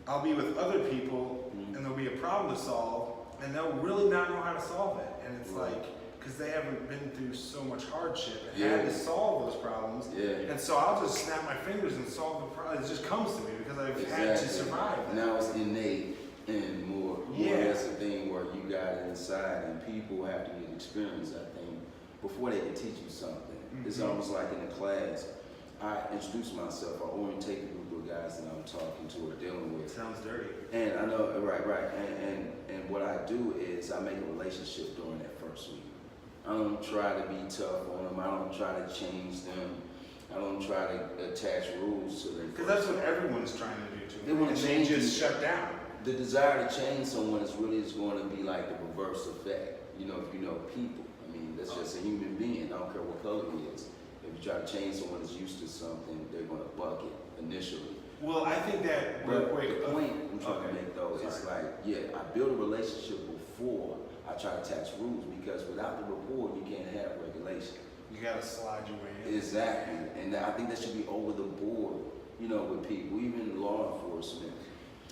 I'll be with other people, and there'll be a problem to solve, and they'll really not know how to solve it. And it's like, because they haven't been through so much hardship and had to solve those problems. And so I'll just snap my fingers and solve the problem. It just comes to me because I've had to survive that. Now it's innate and more that's a thing where you got it inside, and people have to get experience, I think, before they can teach you something. It's almost like in a class, I introduce myself, I orientate the group of guys that I'm talking to or dealing with. Sounds dirty. And I know, right. And what I do is I make a relationship during that first week. I don't try to be tough on them. I don't try to change them. I don't try to attach rules to them. Because that's what everyone's trying to do to them. They want to change. They just shut down. The desire to change someone is going to be like the reverse effect. You know, if you know people. I mean, that's just a human being. I don't care what color he is. If you try to change someone that's used to something, they're going to buck it initially. Well, I think that real quick. The point I'm trying to make though is like, I build a relationship before I try to attach rules, because without the rapport, you can't have regulation. You gotta slide your way in. Exactly, and I think that should be over the board, you know, with people, even law enforcement.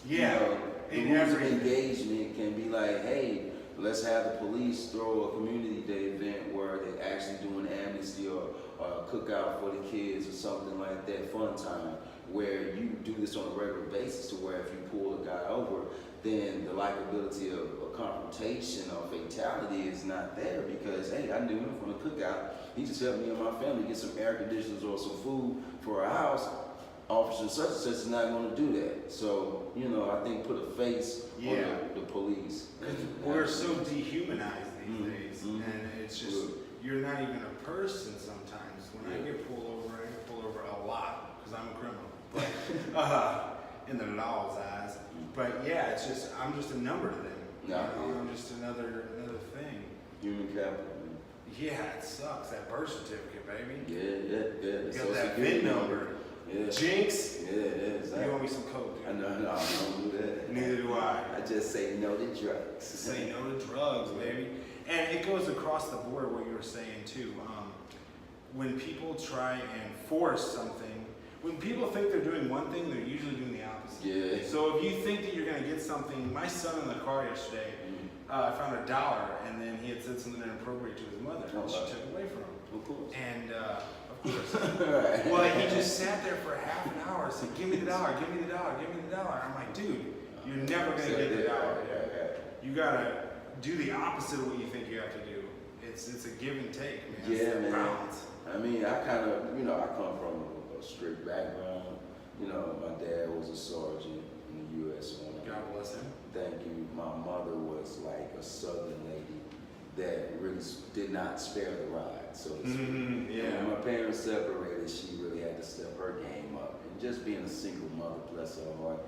Yeah. You know, the rules of engagement can be like, hey, let's have the police throw a community day event where they're actually doing amnesty or a cookout for the kids or something like that, fun time, where you do this on a regular basis, to where if you pull a guy over, then the likability of a confrontation or fatality is not there, because, hey, I knew him from the cookout. He just helped me and my family get some air conditioners or some food for our house. Officer such and such is not going to do that. So, you know, I think put a face on the police. We're so dehumanized these days, and it's just, you're not even a person sometimes. When I get pulled over, I get pulled over a lot, because I'm a criminal. But, in the law's eyes. But yeah, it's just, I'm just a number to them. I'm just another thing. Human capital. Yeah, it sucks. That birth certificate, baby. Yeah. You got that VIN number. Yeah. Jinx. Yeah, exactly. You owe me some coke, dude. I don't do that. Neither do I. I just say no to drugs. Say no to drugs, baby. And it goes across the board, what you were saying too. When people try and force something, when people think they're doing one thing, they're usually doing the opposite. Yeah. So if you think that you're going to get something, my son in the car yesterday, I found $1, and then he had said something inappropriate to his mother, and she took it away from him. Of course. And of course. Well, he just sat there for half an hour and said, "Give me the $1, give me the $1, give me the $1." I'm like, dude, you're never going to get the $1. You got to do the opposite of what you think you have to do. It's a give and take, man. Yeah, it's man. balance. I mean, I kind of, you know, I come from a strict background. You know, my dad was a sergeant in the U.S. Army. God bless him. Thank you. My mother was like a Southern lady that really did not spare the ride, so to speak. When my parents separated, she really had to step her game up. And just being a single mother, bless her heart,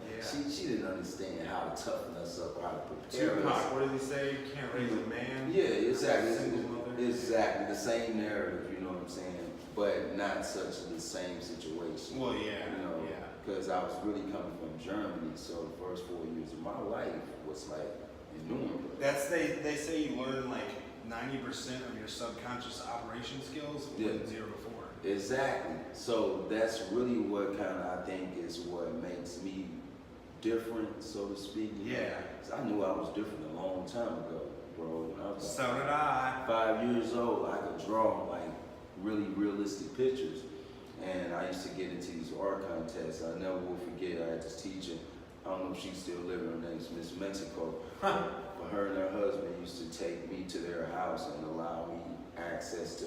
she didn't understand how to toughen us up or how to prepare us. What did he say? You can't raise a man. Yeah, exactly. Single mother. Exactly. The same narrative, you know what I'm saying? But not such the same situation. Well, you know, because I was really coming from Germany, so the first 4 years of my life was like in Nuremberg. They say you learn like 90% of your subconscious operation skills from 0 to 4. Exactly. So that's really what kind of I think is what makes me different, so to speak. Yeah. I knew I was different a long time ago, bro. When I was so did I. 5 years old, I could draw like really realistic pictures. And I used to get into these art contests. I never will forget, I had this teacher, I don't know if she's still living, her name's Miss Mexico. But her and her husband used to take me to their house and allow me access to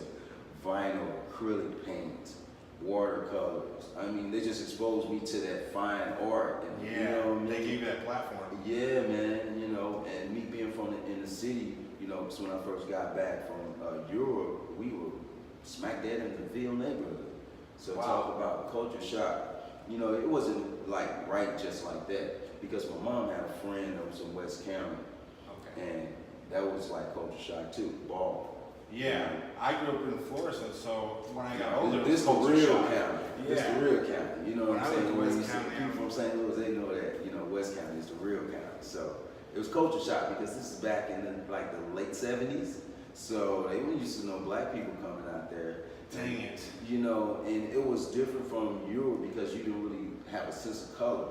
vinyl, acrylic paint, watercolors. I mean, they just exposed me to that fine art. And, yeah, you know what I mean? They gave you that platform. Yeah, man, you know, and me being from in the city, you know, because when I first got back from Europe, we were smack dead in the Ville neighborhood. So talk about culture shock. You know, it wasn't like right just like that, because my mom had a friend that was in West County, and that was like culture shock too, ball. Yeah, I grew up in Florida, so when I got older, this is the real county. Yeah. This the real county. You know what I'm saying? West County, people from St. Louis, they know that, you know, West County is the real county. So it was culture shock, because this is back in the late 70s. So they were used to know black people coming out there. Dang it. You know, and it was different from Europe, because you didn't really have a sense of color.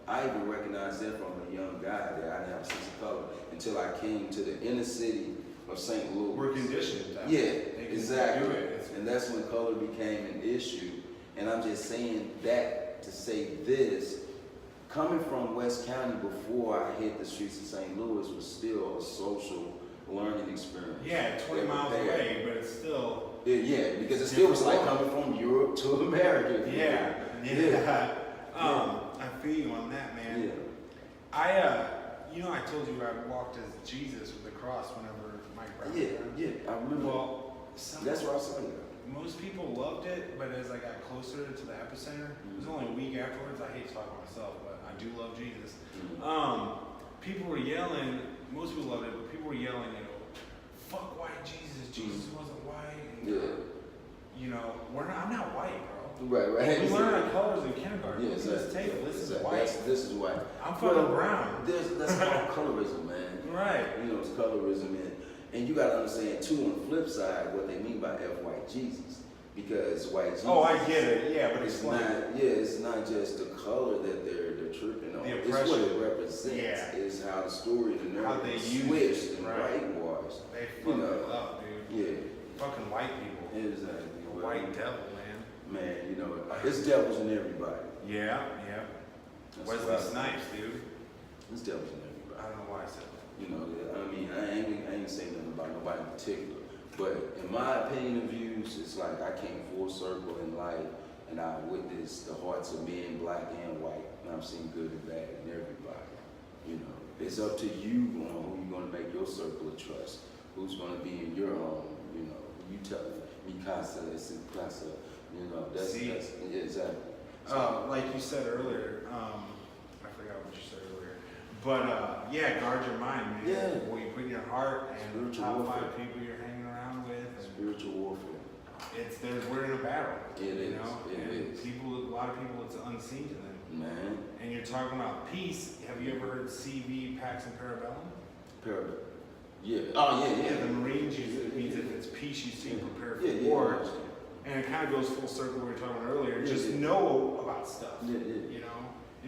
I even recognized that from a young guy that I didn't have a sense of color until I came to the inner city of St. Louis. We're conditioned. Yeah, They exactly. do it. And that's when color became an issue. And I'm just saying that to say this, coming from West County before I hit the streets of St. Louis was still a social learning experience. Yeah, 20 miles away, but it's still. Yeah, because it still was like coming from Europe to America. Yeah. I feel you on that, man. Yeah. I told you I walked as Jesus with the cross whenever Mike Brown. Yeah, I remember. Well, That's where I saw you. most people loved it, but as I got closer to the epicenter, it was only a week afterwards. I hate to talk about myself, but I do love Jesus. People were yelling. Most people loved it, but people were yelling, fuck white Jesus. Jesus wasn't white. And, I'm not white, bro. Right. We learn our colors in kindergarten. Yeah, Look at this table. This is white. This is white. I'm fucking brown. That's all colorism, man. Right. It's colorism, and you gotta understand too. On the flip side, what they mean by F white Jesus, because white Jesus. Oh, I get it. Yeah, but it's not. Yeah, it's not just the color that they're tripping on. The It's what it oppression. represents. Yeah. It's how the story, the How narrative they is use switched it, and right. whitewashed. They fucked it up, dude. Yeah. Fucking white people. Exactly. The white devil, man. Man, it's devils in everybody. Yeah. That's Wesley what I- Snipes, dude. It's devils in everybody. I don't know why I said that. I ain't saying nothing about nobody in particular, but in my opinion and views, it's like I came full circle in life, and I witnessed the hearts of men, black and white, and I've seen good and bad in everybody. It's up to you on who you're gonna make your circle of trust, who's gonna be in your home. You tell me casa, it's casa. That's yeah, exactly. Like you said earlier, I forgot what you said earlier, but guard your mind, man. Yeah. What you put in your heart and Spiritual top warfare. 5 people you're hanging around with. Spiritual warfare. We're in a battle. It is. And a lot of people, it's unseen to them. Man. And you're talking about peace. Have you ever heard CV Pax and Parabellum? Parabellum. Yeah. Oh, yeah. The Marines use it. It means if it's peace, you seem prepared for Yeah. war. And it kind of goes full circle what we were talking about earlier. Just know about stuff. Yeah. You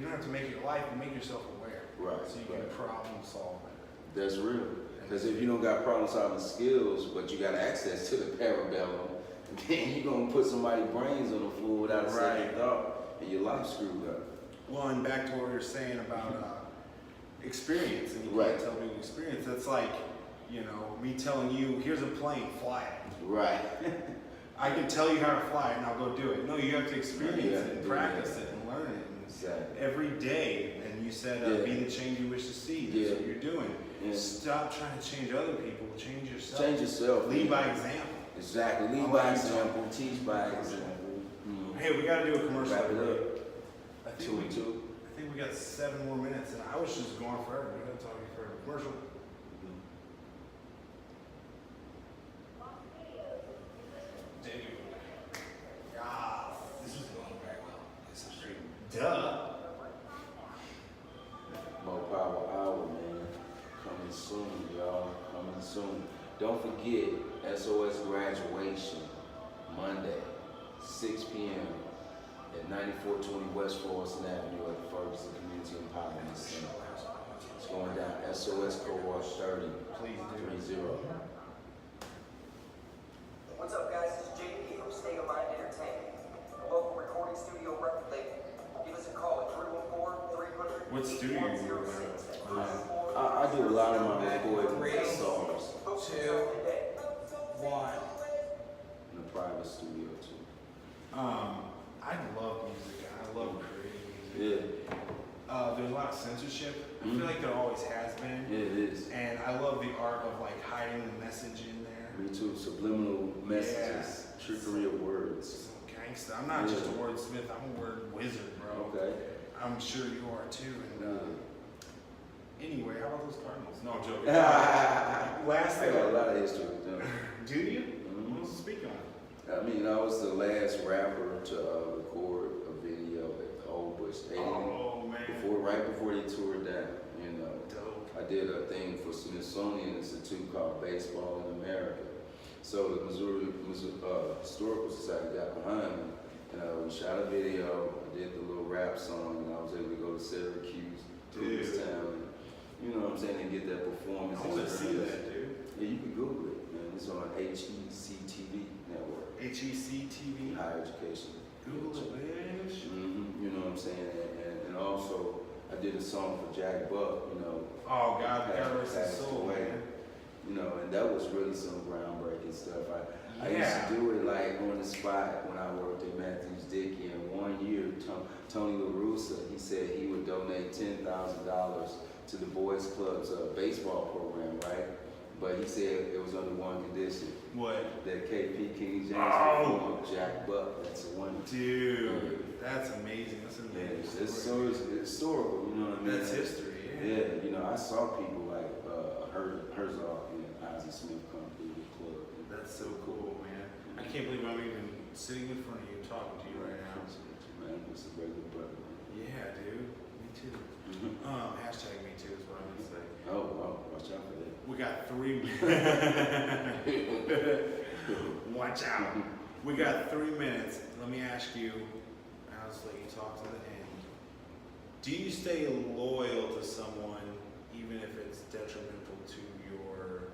don't have to make it your life, you make yourself aware. Right. So you can problem solve it. That's real. Because if you don't got problem solving skills, but you got access to the parabellum, then you're going to put somebody's brains on the floor without a second thought, and your life screwed up. Well, and back to what we were saying about experience, and you Right. can't tell people experience. That's like, me telling you, here's a plane, fly it. Right. I can tell you how to fly it and I'll go do it. No, you have to experience it and practice it and learn it. Exactly. Every day. And you said, be the change you wish to see. That's what you're doing. Yeah. Stop trying to change other people. Change yourself. Change yourself. Lead by example. Exactly. Lead by example. Teach by example. Hey, we got to do a commercial. Wrap it up. I think we got 7 more minutes, and I was just going forever. We got to talk forever. Commercial. Dude. Ah, this is going very well. This is great. Duh. More Power Hour, man. Coming soon, y'all. Coming soon. Don't forget, SOS graduation, Monday, 6 p.m. at 9420 West Florissant Avenue at the Ferguson Community Empowerment Center. It's going down SOS Cohort 30. Please do. 30. What's up, guys? This is JP from State of Mind Entertainment, a local recording studio record label. Give us a call at 314-300-8106. What studio are you in? I do a lot of my recording with songs Folks, today. in a private studio too. I love music. I love creating music. Yeah. There's a lot of censorship. I feel like there always has been. Yeah, it is. And I love the art of like hiding the message in there. Me too. Subliminal messages, trickery of words. Some gangsta. I'm not just a wordsmith. I'm a word wizard, bro. Okay. I'm sure you are too. And anyway, how about those Cardinals? No, I'm joking. Last I thing. got a lot of history with them. Do you? Mhm. What was the speak on? I was the last rapper to record a video at the Old Bush Stadium. Oh man. Right before they toured down, Dope. I did a thing for Smithsonian Institute called Baseball in America. So the Missouri Historical Society got behind me, and we shot a video. I did the little rap song, and I was able to go to Syracuse, Dude. Town, you know what I'm saying, and get that performance. I want to see experience. that, dude. Yeah, you can Google it, man. It's on HECTV network. HECTV. Higher education. Google it, bitch. You know what I'm saying? And also, I did a song for Jack Buck, you know. Oh, God rest his passed soul, away. man. You know, and that was really some groundbreaking stuff. I used Yeah. to do it like on the spot when I worked at Matthews Dickey. And one year, Tony La Russa, he said he would donate $10,000 to the Boys Club's baseball program, right? But he said it was under one condition. What? That KP King James Oh. performed Jack Buck. That's the one. Dude, that's amazing. That's an Yeah, amazing it's story. historical, you know what I mean? That's history, yeah. Yeah, you know, I saw people like Herzog and Ozzie Smith come through the club. That's so cool, man. I can't believe I'm even sitting in front of you talking to you right now. Man, it's a regular brother, man. Yeah, dude. Me too. Hashtag me too is what I'm gonna say. Oh, wow, watch out for that. We got 3 Watch out. We got 3 minutes. Let me ask you, I'll just let you talk to the end. Do you stay loyal to someone even if it's detrimental to your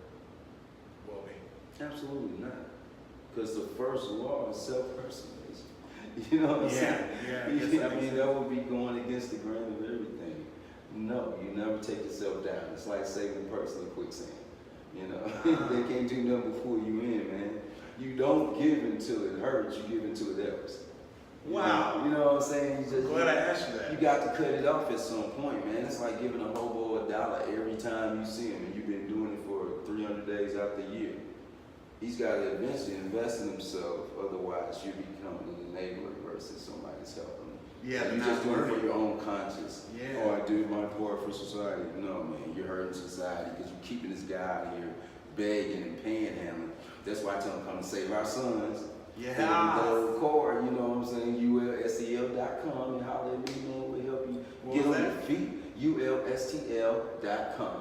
well-being? Absolutely not. Because the first law is self-preservation. You know what I'm saying? Yeah. I mean, that would be going against the grain of everything. No, you never take yourself down. It's like saving a person in quicksand. You know, they can't do nothing before you in, man. You don't give until it hurts. You give until it helps. Wow. You know what I'm saying? Glad I asked you that. You got to cut it off at some point, man. It's like giving a hobo $1 every time you see him, and you've been doing it for 300 days out the year. He's got to eventually invest in himself. Otherwise, you become an enabler versus somebody's helping. Yeah, you just do it for your own conscience. Yeah. Oh, I do my part for society. No, man, you're hurting society because you're keeping this guy out here begging and panhandling. That's why I tell him come and save our sons. Yeah. Go record, you know what I'm saying? ULSTL.com and holler at me, man. We'll help you What get was on that? your feet. ULSTL.com.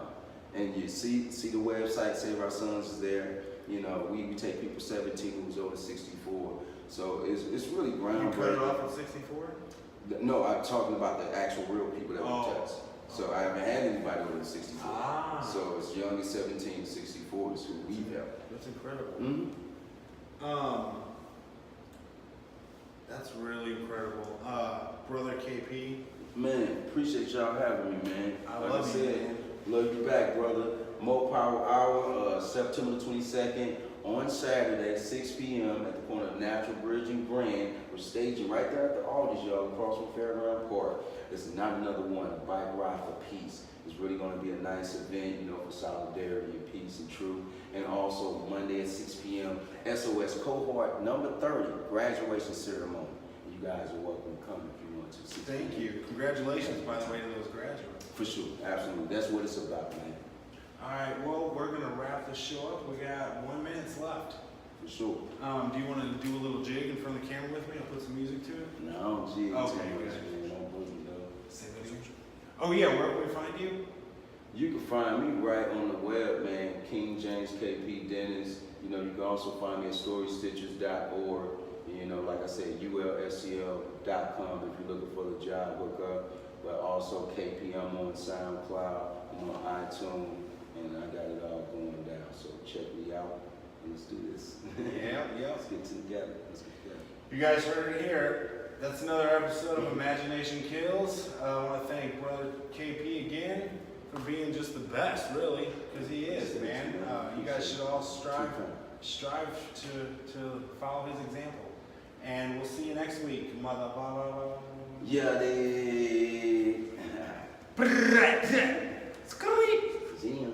And you see the website, Save Our Sons is there. You know, we take people 17 who's over 64. So it's really You groundbreaking. cut it off at 64? No, I'm talking about the actual real people that we touch. So I haven't had anybody over 64. Ah. So it's young as 17, 64 is who we help. That's incredible. Mm-hmm. That's really incredible. Brother KP. Man, appreciate y'all having me, man. I Like love you, man. Love you back, brother. Mo Power Hour, September 22nd on Saturday, 6 p.m. at the corner of Natural Bridge and Grand. We're staging right there at the Alders, y'all, across from Fairground Park. This is not another one, a bike ride for peace. It's really going to be a nice event, you know, for solidarity and peace and truth. And also Monday at 6 p.m., SOS Cohort number 30, graduation ceremony. You guys are welcome to come if you want to. Thank you. Congratulations, by the way, to those graduates. For sure, absolutely. That's what it's about, man. All right, well, we're going to wrap the show up. We got 1 minute left. For sure. Do you want to do a little jig in front of the camera with me? I'll put some music to it. No, I don't jig too Okay, much, good. man. Don't boogie, though. Say that again. Oh, yeah, where can we find you? You can find me right on the web, man. King James KP Dennis. You know, you can also find me at storystitchers.org. You know, like I said, ULSCL.com if you're looking for the job hookup. But also KP, I'm on SoundCloud, I'm on iTunes, and I got it all going down. So check me out and let's do this. Yeah. Let's get together. You guys heard it here. That's another episode of Imagination Kills. I want to thank Brother KP again for being just the best, really, because he is, man. You guys should all strive to follow his example. And we'll see you next week, mother. Yeah, they. Scream. Jim.